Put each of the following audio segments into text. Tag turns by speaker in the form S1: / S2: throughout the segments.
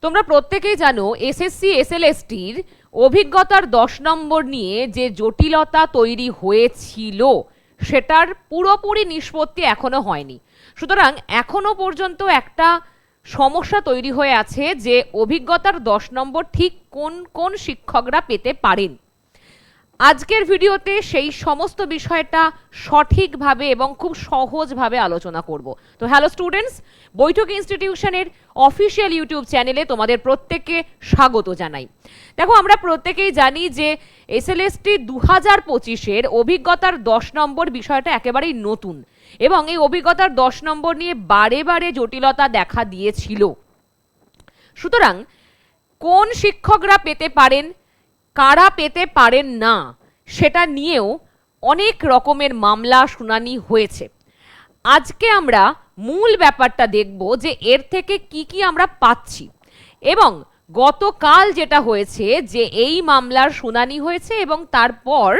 S1: তোমরা প্রত্যেকেই জানো এসএসসি এসএলএসটির অভিজ্ঞতার 10 নম্বর নিয়ে যে জটিলতা তৈরি হয়েছিল সেটার পুরোপুরি নিষ্পত্তি এখনো হয়নি। সুতরাং এখনো পর্যন্ত একটা সমস্যা তৈরি হয়ে আছে যে অভিজ্ঞতার 10 নম্বর ঠিক কোন কোন শিক্ষকরা পেতে পারেন। আজকের ভিডিওতে সেই সমস্ত বিষয়টা সঠিকভাবে এবং খুব সহজভাবে আলোচনা করব। তো হ্যালো স্টুডেন্টস, বৈঠক ইনস্টিটিউশনের অফিসিয়াল ইউটিউব চ্যানেলে তোমাদের প্রত্যেককে স্বাগত জানাই। দেখো, আমরা প্রত্যেকেই জানি যে এসএলএসটি 2025-এর অভিজ্ঞতার 10 নম্বর বিষয়টা একেবারেই নতুন এবং এই অভিজ্ঞতার 10 নম্বর নিয়ে বারে বারে জটিলতা দেখা দিয়েছিল। সুতরাং কোন শিক্ষকরা পেতে পারেন, কারা পেতে পারেন না, সেটা নিয়েও অনেক রকমের মামলা শুনানি হয়েছে। আজকে আমরা মূল ব্যাপারটা দেখব যে এর থেকে কি কি আমরা পাচ্ছি এবং গতকাল যেটা হয়েছে যে এই মামলার শুনানি হয়েছে এবং তারপর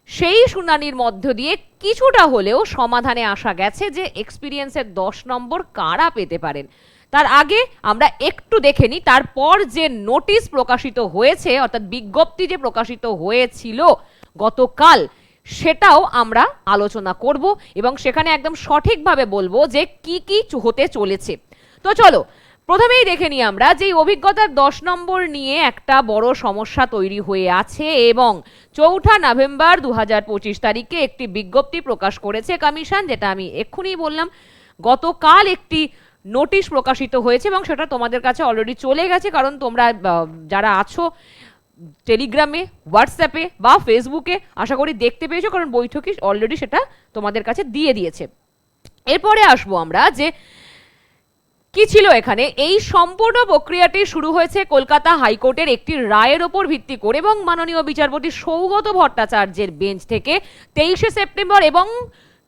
S1: সেই শুনানির মধ্য দিয়ে কিছুটা হলেও সমাধানে আসা গেছে যে এক্সপিরিয়েন্সের 10 নম্বর কারা পেতে পারেন। তার আগে আমরা একটু দেখে নিই তারপর যে নোটিশ প্রকাশিত হয়েছে, অর্থাৎ বিজ্ঞপ্তি যে প্রকাশিত হয়েছিল গতকাল, সেটাও আমরা আলোচনা করব এবং সেখানে একদম সঠিকভাবে বলবো যে কি কি হতে চলেছে। তো চলো প্রথমেই দেখে নিই আমরা যে অভিজ্ঞতার 10 নম্বর নিয়ে একটা বড় সমস্যা তৈরি হয়ে আছে এবং 4 নভেম্বর 2025 তারিখে একটি বিজ্ঞপ্তি প্রকাশ করেছে কমিশন, যেটা আমি এক্ষুনি বললাম। গতকাল একটি নোটিশ প্রকাশিত হয়েছে এবং সেটা তোমাদের কাছে অলরেডি চলে গেছে, কারণ তোমরা যারা আছো টেলিগ্রামে, হোয়াটসঅ্যাপে বা ফেসবুকে আশা করি দেখতে পেয়েছো, কারণ বৈঠকই অলরেডি সেটা তোমাদের কাছে দিয়ে দিয়েছে। এরপরে আসবো আমরা যে কি ছিল এখানে। এই সম্পূর্ণ প্রক্রিয়াটি শুরু হয়েছে কলকাতা হাইকোর্টের একটি রায়ের ওপর ভিত্তি করে এবং মাননীয় বিচারপতি সৌগত ভট্টাচার্যের বেঞ্চ থেকে 23শে সেপ্টেম্বর এবং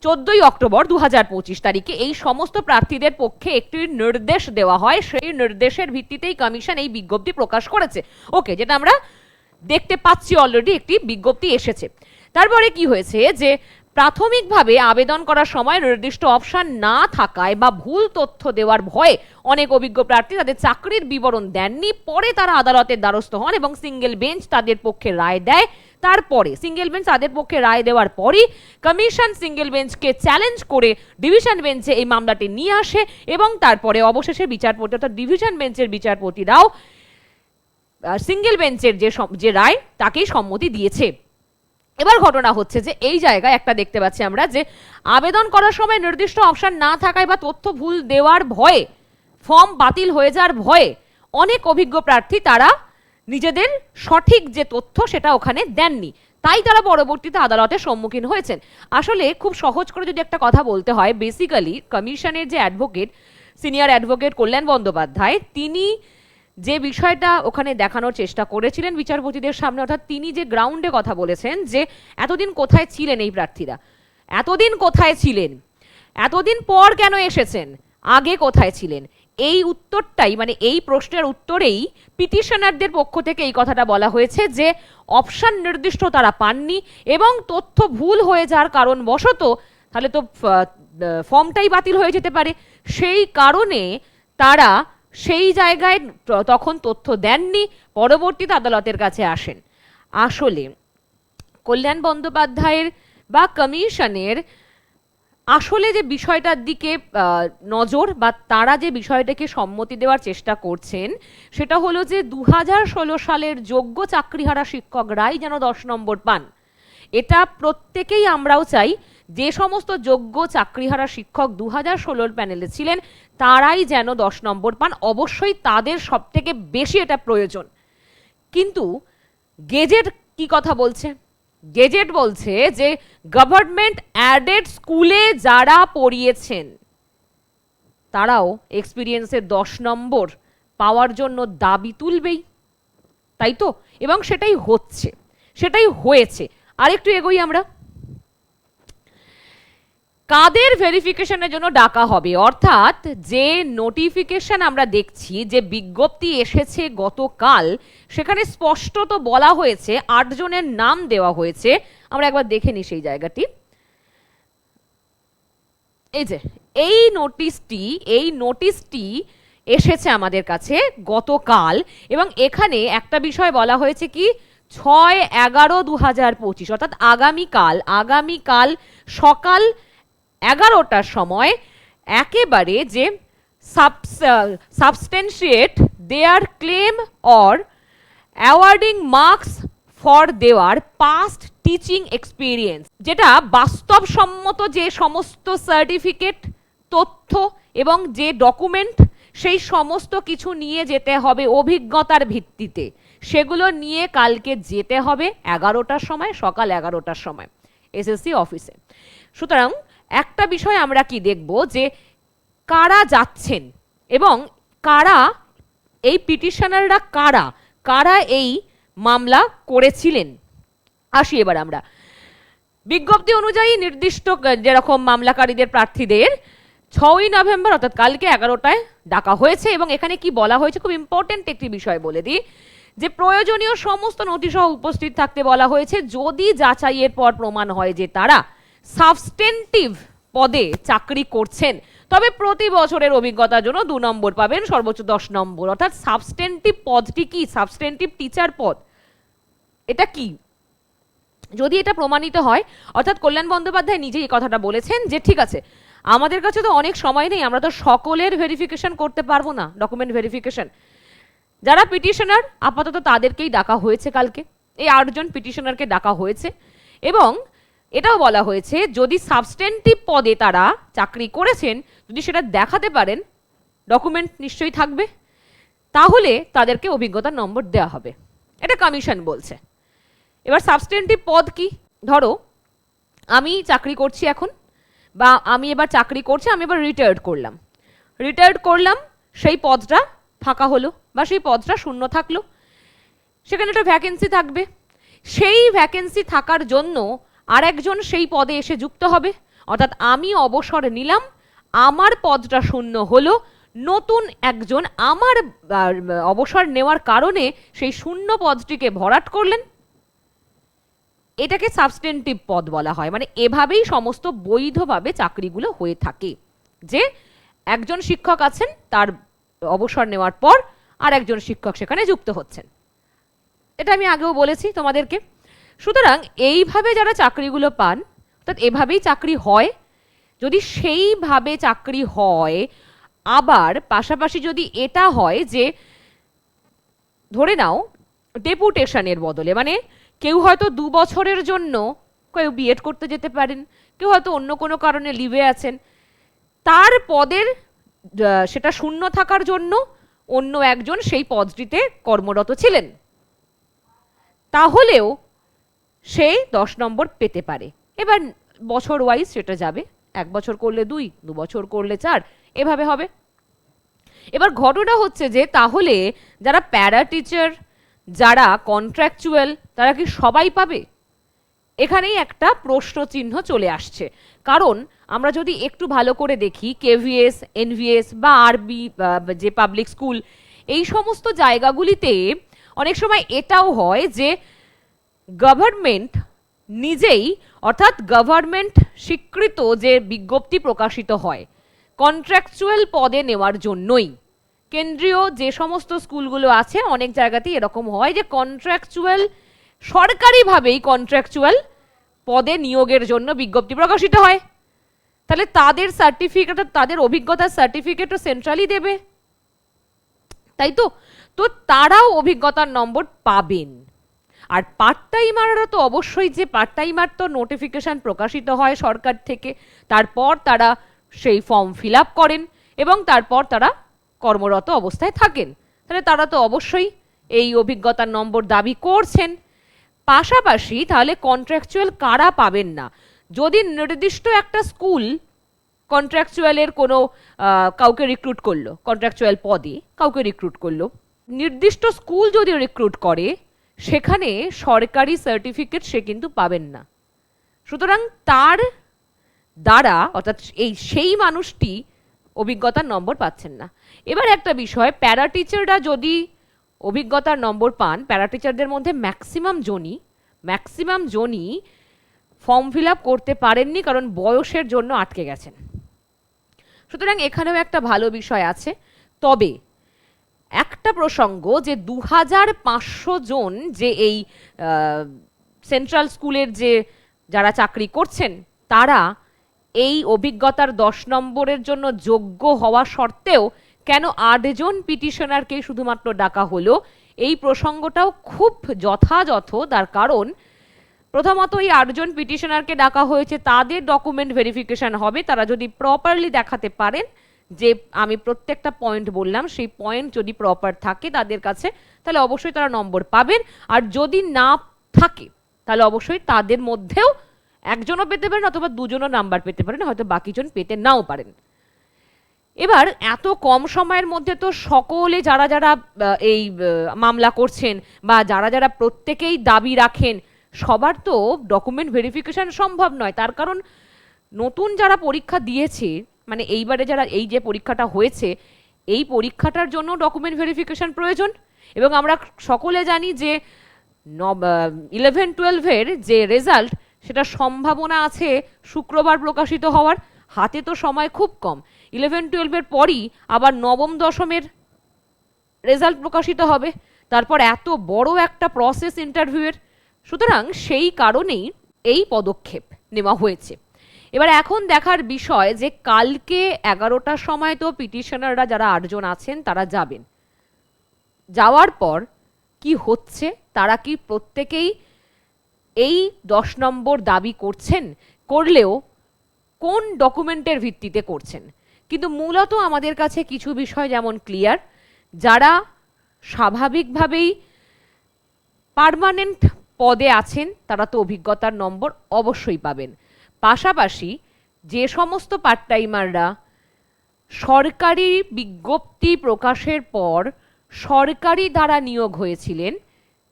S1: 14ই অক্টোবর 2025 তারিখে এই সমস্ত প্রার্থীদের পক্ষে একটি নির্দেশ দেওয়া হয়। সেই নির্দেশের ভিত্তিতেই কমিশন এই বিজ্ঞপ্তি প্রকাশ করেছে। ওকে, যেটা আমরা দেখতে পাচ্ছি অলরেডি একটি বিজ্ঞপ্তি এসেছে। তারপরে কি হয়েছে যে প্রাথমিকভাবে আবেদন করার সময় নির্দিষ্ট অপশন না থাকায় বা ভুল তথ্য দেওয়ার ভয়ে অনেক অভিজ্ঞ প্রার্থী তাদের চাকরির বিবরণ দেননি। পরে তারা আদালতের দ্বারস্থ হন এবং সিঙ্গেল বেঞ্চ তাদের পক্ষে রায় দেয়। তারপরে সিঙ্গেল বেঞ্চ তাদের পক্ষে রায় দেওয়ার পরই কমিশন সিঙ্গেল বেঞ্চকে চ্যালেঞ্জ করে ডিভিশন বেঞ্চে এই মামলাটি নিয়ে আসে এবং তারপরে অবশেষে বিচারপতি অর্থাৎ ডিভিশন বেঞ্চের বিচারপতিরাও সিঙ্গেল বেঞ্চের যে রায় তাকেই সম্মতি দিয়েছে। এবার ঘটনা হচ্ছে যে এই জায়গায় একটা দেখতে পাচ্ছি আমরা যে আবেদন করার সময় নির্দিষ্ট অপশন না থাকায় বা তথ্য ভুল দেওয়ার ভয়ে, ফর্ম বাতিল হয়ে যাওয়ার ভয়ে অনেক অভিজ্ঞ প্রার্থী তারা নিজেদের সঠিক যে তথ্য সেটা ওখানে দেননি, তাই তারা পরবর্তীতে আদালতের সম্মুখীন হয়েছেন। আসলে খুব সহজ করে যদি একটা কথা বলতে হয়, বেসিক্যালি কমিশনের যে অ্যাডভোকেট, সিনিয়র অ্যাডভোকেট কল্যাণ বন্দ্যোপাধ্যায়, তিনি যে বিষয়টা ওখানে দেখানোর চেষ্টা করেছিলেন বিচারপতিদের সামনে, অর্থাৎ তিনি যে গ্রাউন্ডে কথা বলেছেন যে এতদিন কোথায় ছিলেন এই প্রার্থীরা, এতদিন কোথায় ছিলেন, এতদিন পর কেন এসেছেন, আগে কোথায় ছিলেন, এই উত্তরটাই মানে এই প্রশ্নের উত্তরেই পিটিশনারদের পক্ষ থেকে এই কথাটা বলা হয়েছে যে অপশন নির্দিষ্ট তারা পাননি এবং তথ্য ভুল হয়ে যাওয়ার কারণবশত তাহলে তো ফর্মটাই বাতিল হয়ে যেতে পারে, সেই কারণে তারা সেই জায়গায় তখন তথ্য দেননি, পরবর্তীতে আদালতের কাছে আসেন। আসলে কল্যাণ বন্দ্যোপাধ্যায়ের বা কমিশনের আসলে যে বিষয়টার দিকে নজর বা তারা যে বিষয়টাকে সম্মতি দেওয়ার চেষ্টা করছেন সেটা হলো যে 2016 সালের যোগ্য চাকরিহারা শিক্ষকরাই যেন 10 নম্বর পান। এটা প্রত্যেকেই আমরাও চাই, যে সমস্ত যোগ্য চাকরিহারা শিক্ষক 2016 প্যানেলে ছিলেন তারাই যেন 10 নম্বর পান। অবশ্যই তাদের সব থেকে বেশি এটা প্রয়োজন। কিন্তু গেজেট কি কথা বলছে? গেজেট বলছে যে গভর্নমেন্ট অ্যাডেড স্কুলে যারা পড়িয়েছেন তারাও এক্সপিরিয়েন্সের 10 নম্বর পাওয়ার জন্য দাবি তুলবেই, তাই তো? এবং সেটাই হচ্ছে, সেটাই হয়েছে। আরেকটু এগোই আমরা। কাদের ভেরিফিকেশনের জন্য ডাকা হবে, অর্থাৎ যে নোটিফিকেশন আমরা দেখছি, যে বিজ্ঞপ্তি এসেছে গতকাল, সেখানে স্পষ্টত বলা হয়েছে 8 জনের নাম দেওয়া হয়েছে। আমরা একবার দেখে নিই সেই জায়গাটি। এই যে এই নোটিশটি এসেছে আমাদের কাছে গতকাল, এবং এখানে একটা বিষয় বলা হয়েছে কি 6/11/2025 অর্থাৎ আগামীকাল সকাল 11টার সময় একেবারে যে substantiate their claim or awarding marks for দেওয়ার পাস্ট টিচিং এক্সপিরিয়েন্স, যেটা বাস্তবসম্মত যে সমস্ত সার্টিফিকেট, তথ্য এবং যে ডকুমেন্ট সেই সমস্ত কিছু নিয়ে যেতে হবে অভিজ্ঞতার ভিত্তিতে, সেগুলো নিয়ে কালকে যেতে হবে 11টার সময়, সকাল 11টার সময় এসএসসি অফিসে। সুতরাং একটা বিষয় আমরা কি দেখব যে কারা যাচ্ছেন এবং কারা এই পিটিশনাররা, কারা এই মামলা করেছিলেন। আসি এবার আমরা বিজ্ঞপ্তি অনুযায়ী নির্দিষ্ট যেরকম মামলাকারীদের প্রার্থীদের 6ই নভেম্বর অর্থাৎ কালকে 11টায় ডাকা হয়েছে, এবং এখানে কি বলা হয়েছে খুব ইম্পর্টেন্ট একটি বিষয় বলে দিই, যে প্রয়োজনীয় সমস্ত নথিসহ উপস্থিত থাকতে বলা হয়েছে যদি যাচাইয়ের পর প্রমাণ হয় যে তারা সাবস্টেন্টিভ পদে চাকরি করছেন, তবে প্রতি বছরের অভিজ্ঞতার জন্য 2 নম্বর পাবেন, সর্বোচ্চ 10 নম্বর। অর্থাৎ সাবস্টেন্টিভ পদটি কি? সাবস্টেন্টিভ টিচার পদ। এটা কি? যদি এটা প্রমাণিত হয়, অর্থাৎ কল্যাণ বন্দ্যোপাধ্যায় নিজেই এই কথাটা বলেছেন যে ঠিক আছে, আমাদের কাছে তো অনেক সময় নেই, আমরা তো সকলের ভেরিফিকেশন করতে পারবো না, ডকুমেন্ট ভেরিফিকেশন। যারা পিটিশনার আপাতত তাদেরকেই ডাকা হয়েছে কালকে, এই 8 জন পিটিশনারকে ডাকা হয়েছে, এবং এটাও বলা হয়েছে যদি সাবস্টেন্টিভ পদে তারা চাকরি করেছেন, যদি সেটা দেখাতে পারেন, ডকুমেন্ট নিশ্চয়ই থাকবে, তাহলে তাদেরকে অভিজ্ঞতার নম্বর দেওয়া হবে। এটা কমিশন বলছে। এবার সাবস্টেন্টিভ পদ কি? ধরো আমি চাকরি করছি এখন, বা আমি এবার চাকরি করছি, আমি এবার রিটায়ার্ড করলাম, সেই পদটা ফাঁকা হলো বা সেই পদটা শূন্য থাকলো, সেখানে একটা ভ্যাকেন্সি থাকবে, সেই ভ্যাকেন্সি থাকার জন্য আরেকজন সেই পদে এসে যুক্ত হবে। অর্থাৎ আমি অবসর নিলাম, আমার পদটা শূন্য হলো, নতুন একজন আমার অবসর নেওয়ার কারণে সেই শূন্য পদটিকে ভরাট করলেন, এটাকে সাবস্টেন্টিভ পদ বলা হয়। মানে এভাবেই সমস্ত বৈধভাবে চাকরিগুলো হয়ে থাকে, যে একজন শিক্ষক আছেন, তার অবসর নেওয়ার পর আর একজন শিক্ষক সেখানে যুক্ত হচ্ছেন। এটা আমি আগেও বলেছি তোমাদেরকে। সুতরাং এইভাবে যারা চাকরিগুলো পান, অর্থাৎ এভাবেই চাকরি হয়। যদি সেইভাবে চাকরি হয়, আবার পাশাপাশি যদি এটা হয় যে ধরে নাও ডেপুটেশনের বদলে, মানে কেউ হয়তো 2 বছরের জন্য কেউ বিএড করতে যেতে পারেন, কেউ হয়তো অন্য কোনো কারণে লিভে আছেন, তার পদের সেটা শূন্য থাকার জন্য অন্য একজন সেই পদটিতে কর্মরত ছিলেন, তাহলেও সে 10 নম্বর পেতে পারে। এবার বছর ওয়াইজ সেটা যাবে, 1 বছর করলে 2, 2 বছর করলে 4, এভাবে হবে। এবার ঘটনা হচ্ছে যে তাহলে যারা প্যারা টিচার, যারা কন্ট্রাকচুয়াল, তারা কি সবাই পাবে? এখানেই একটা প্রশ্ন চিহ্ন চলে আসছে। কারণ আমরা যদি একটু ভালো করে দেখি, কেভিএস, এনভিএস বা আরবি যে পাবলিক স্কুল, এই সমস্ত জায়গাগুলিতে অনেক সময় এটাও হয় যে গভর্নমেন্ট নিজেই, অর্থাৎ গভর্নমেন্ট স্বীকৃত যে বিজ্ঞপ্তি প্রকাশিত হয় কন্ট্রাকচুয়াল পদে নেওয়ার জন্যই, কেন্দ্রীয় যে সমস্ত স্কুলগুলো আছে অনেক জায়গাতেই এরকম হয় যে কন্ট্রাকচুয়াল, সরকারিভাবেই কন্ট্রাকচুয়াল পদে নিয়োগের জন্য বিজ্ঞপ্তি প্রকাশিত হয়। তাহলে তাদের সার্টিফিকেট, তাদের অভিজ্ঞতার সার্টিফিকেটও সেন্ট্রালি দেবে, তাই তো? তো তারাও অভিজ্ঞতার নম্বর পাবেন। আর পার্ট টাইমাররা তো অবশ্যই, যে পার্ট টাইমার তো নোটিফিকেশন প্রকাশিত হয় সরকার থেকে, তারপর তারা সেই ফর্ম ফিল আপ করেন এবং তারপর তারা কর্মরত অবস্থায় থাকেন, তাহলে তারা তো অবশ্যই এই অভিজ্ঞতার নম্বর দাবি করছেন। পাশাপাশি তাহলে কন্ট্রাকচুয়াল কারা পাবেন না? যদি নির্দিষ্ট একটা স্কুল কন্ট্রাকচুয়ালের কোনো কাউকে রিক্রুট করলো, কন্ট্রাকচুয়াল পদে কাউকে রিক্রুট করলো, নির্দিষ্ট স্কুল যদি রিক্রুট করে, সেখানে সরকারি সার্টিফিকেট সে কিন্তু পাবেন না। সুতরাং তার দ্বারা, অর্থাৎ সেই মানুষটি অভিজ্ঞতার নম্বর পাচ্ছেন না। এবার একটা বিষয়, প্যারা টিচাররা যদি অভিজ্ঞতার নম্বর পান, প্যারা টিচারদের মধ্যে ম্যাক্সিমাম জনই ফর্ম ফিল আপ করতে পারেননি, কারণ বয়সের জন্য আটকে গেছেন। সুতরাং এখানেও একটা ভালো বিষয় আছে, তবে একটা প্রসঙ্গ যে 2500 জন যে এই সেন্ট্রাল স্কুলের যে যারা চাকরি করছেন তারা এই অভিজ্ঞতার 10 নম্বরের জন্য যোগ্য হওয়া সত্ত্বেও কেন 8 জন পিটিশনারকে শুধুমাত্র ডাকা হলো, এই প্রসঙ্গটাও খুব যথাযথ। তার কারণ প্রথমত এই 8 জন পিটিশনারকে ডাকা হয়েছে, তাদের ডকুমেন্ট ভেরিফিকেশন হবে, তারা যদি প্রপারলি দেখাতে পারেন যে আমি প্রত্যেকটা পয়েন্ট বললাম সেই পয়েন্ট যদি প্রপার থাকে তাদের কাছে, তাহলে অবশ্যই তারা নম্বর পাবেন। আর যদি না থাকে তাহলে অবশ্যই তাদের মধ্যেও একজনও পেতে পারেন অথবা দুজনও নাম্বার পেতে পারেন, হয়তো বাকিজন পেতে নাও পারেন। এবার এত কম সময়ের মধ্যে তো সকলে যারা যারা এই মামলা করছেন বা যারা যারা প্রত্যেকেই দাবি রাখেন সবার তো ডকুমেন্ট ভেরিফিকেশন সম্ভব নয়। তার কারণ নতুন যারা পরীক্ষা দিয়েছে, মানে এইবারে যারা এই যে পরীক্ষাটা হয়েছে এই পরীক্ষাটার জন্য ডকুমেন্ট ভেরিফিকেশন প্রয়োজন। এবং আমরা সকলে জানি যে 11-12-এর যে রেজাল্ট সেটা সম্ভাবনা আছে শুক্রবার প্রকাশিত হওয়ার, হাতে তো সময় খুব কম। 11-12-এর পরই আবার নবম দশমের রেজাল্ট প্রকাশিত হবে, তারপর এত বড় একটা প্রসেস ইন্টারভিউয়ের, সুতরাং সেই কারণেই এই পদক্ষেপ নেওয়া হয়েছে। এবার এখন দেখার বিষয় যে কালকে 11টার সময় তো পিটিশনাররা যারা 8 জন আছেন তারা যাবেন, যাওয়ার পর কি হচ্ছে, তারা কি প্রত্যেকেই এই 10 নম্বর দাবি করছেন, করলেও কোন ডকুমেন্টের ভিত্তিতে করছেন। কিন্তু মূলত আমাদের কাছে কিছু বিষয় যেমন ক্লিয়ার, যারা স্বাভাবিকভাবেই পার্মানেন্ট পদে আছেন তারা তো অভিজ্ঞতার নম্বর অবশ্যই পাবেন। পাশাপাশি যে সমস্ত পার্ট টাইমাররা সরকারি বিজ্ঞপ্তি প্রকাশের পর সরকারি দ্বারা নিয়োগ হয়েছিলেন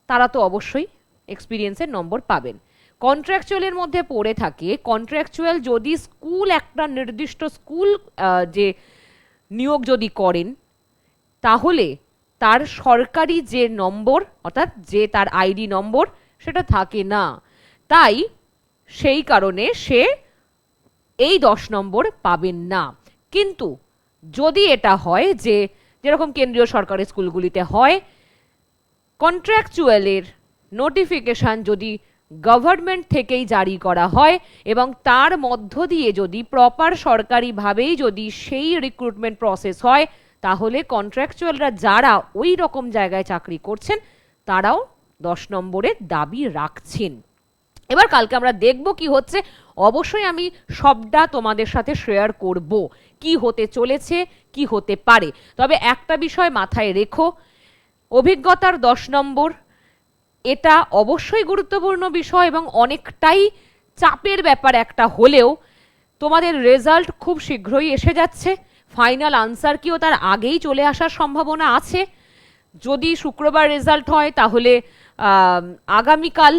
S1: তারা তো অবশ্যই এক্সপিরিয়েন্সের নম্বর পাবেন। কন্ট্রাকচুয়ালের মধ্যে পড়ে থাকে, কন্ট্রাকচুয়াল যদি স্কুল একটা নির্দিষ্ট স্কুল যে নিয়োগ যদি করেন তাহলে তার সরকারি যে নম্বর অর্থাৎ যে তার আইডি নম্বর সেটা থাকে না, তাই সেই কারণে সে এই 10 নম্বর পাবেন না। কিন্তু যদি এটা হয় যে যেরকম কেন্দ্রীয় সরকারি স্কুলগুলিতে হয়, কন্ট্রাকচুয়ালের নোটিফিকেশন যদি গভর্নমেন্ট থেকেই জারি করা হয় এবং তার মধ্য দিয়ে যদি প্রপার সরকারিভাবেই যদি সেই রিক্রুটমেন্ট প্রসেস হয়, তাহলে কন্ট্রাকচুয়ালরা যারা ওই রকম জায়গায় চাকরি করছেন তারাও 10 নম্বরের দাবি রাখছেন। এবার কালকে আমরা দেখব কি হচ্ছে, অবশ্যই আমি সবটা তোমাদের সাথে শেয়ার করব কি হতে চলেছে কি হতে পারে। তবে একটা বিষয় মাথায় রেখো, অভিজ্ঞতার 10 নম্বর এটা অবশ্যই গুরুত্বপূর্ণ বিষয় এবং অনেকটাই চাপের ব্যাপার একটা হলেও তোমাদের রেজাল্ট খুব শীঘ্রই এসে যাচ্ছে। ফাইনাল আনসার কিও তার আগেই চলে আসার সম্ভাবনা আছে। যদি শুক্রবার রেজাল্ট হয় তাহলে আগামীকাল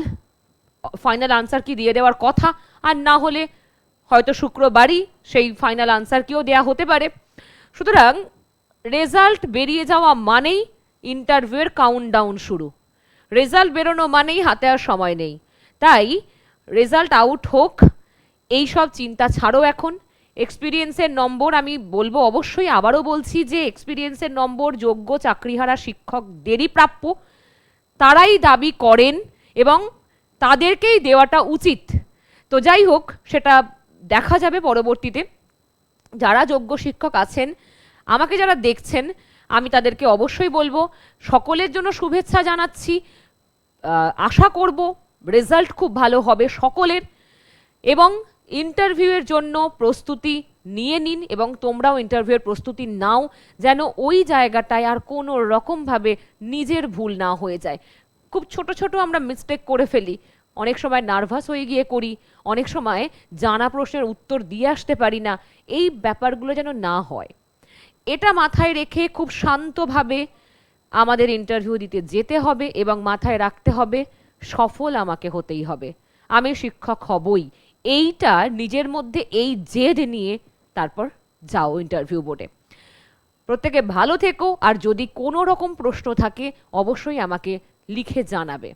S1: ফাইনাল আনসার কি দিয়ে দেওয়ার কথা, আর না হলে হয়তো শুক্রবারই সেই ফাইনাল আনসার কিও দেওয়া হতে পারে। সুতরাং রেজাল্ট বেরিয়ে যাওয়া মানেই ইন্টারভিউয়ের কাউন্টডাউন শুরু, রেজাল্ট বেরোনো মানেই হাতে আর সময় নেই। তাই রেজাল্ট আউট হোক এই সব চিন্তা ছাড়ো। এখন এক্সপিরিয়েন্সের নম্বর আমি বলবো, অবশ্যই আবারও বলছি যে এক্সপিরিয়েন্সের নম্বর যোগ্য চাকরিহারা শিক্ষকদেরই প্রাপ্য, তারাই দাবি করেন এবং তাদেরকেই দেওয়াটা উচিত। তো যাই হোক, সেটা দেখা যাবে পরবর্তীতে। যারা যোগ্য শিক্ষক আছেন, আমাকে যারা দেখছেন, আমি তাদেরকে অবশ্যই বলবো সকলের জন্য শুভেচ্ছা জানাচ্ছি। আশা করব রেজাল্ট খুব ভালো হবে সকলের, এবং ইন্টারভিউয়ের জন্য প্রস্তুতি নিয়ে নিন এবং তোমরাও ইন্টারভিউয়ের প্রস্তুতি নাও, যেন ওই জায়গাটায় আর কোনো রকমভাবে নিজের ভুল না হয়ে যায়। খুব ছোট ছোট আমরা মিস্টেক করে ফেলি, অনেক সময় নার্ভাস হয়ে গিয়ে করি, অনেক সময় জানা প্রশ্নের উত্তর দিয়ে আসতে পারি না, এই ব্যাপারগুলো যেন না হয় এটা মাথায় রেখে খুব শান্তভাবে আমাদের ইন্টারভিউ দিতে যেতে হবে এবং মাথায় রাখতে হবে সফল আমাকে হতেই হবে, আমি শিক্ষক হবই। এইটা নিজের মধ্যে এই জেদ নিয়ে তারপর যাও ইন্টারভিউ বোর্ডে। প্রত্যেকে ভালো থেকো, আর যদি কোনো রকম প্রশ্ন থাকে অবশ্যই আমাকে লিখে জানাবে।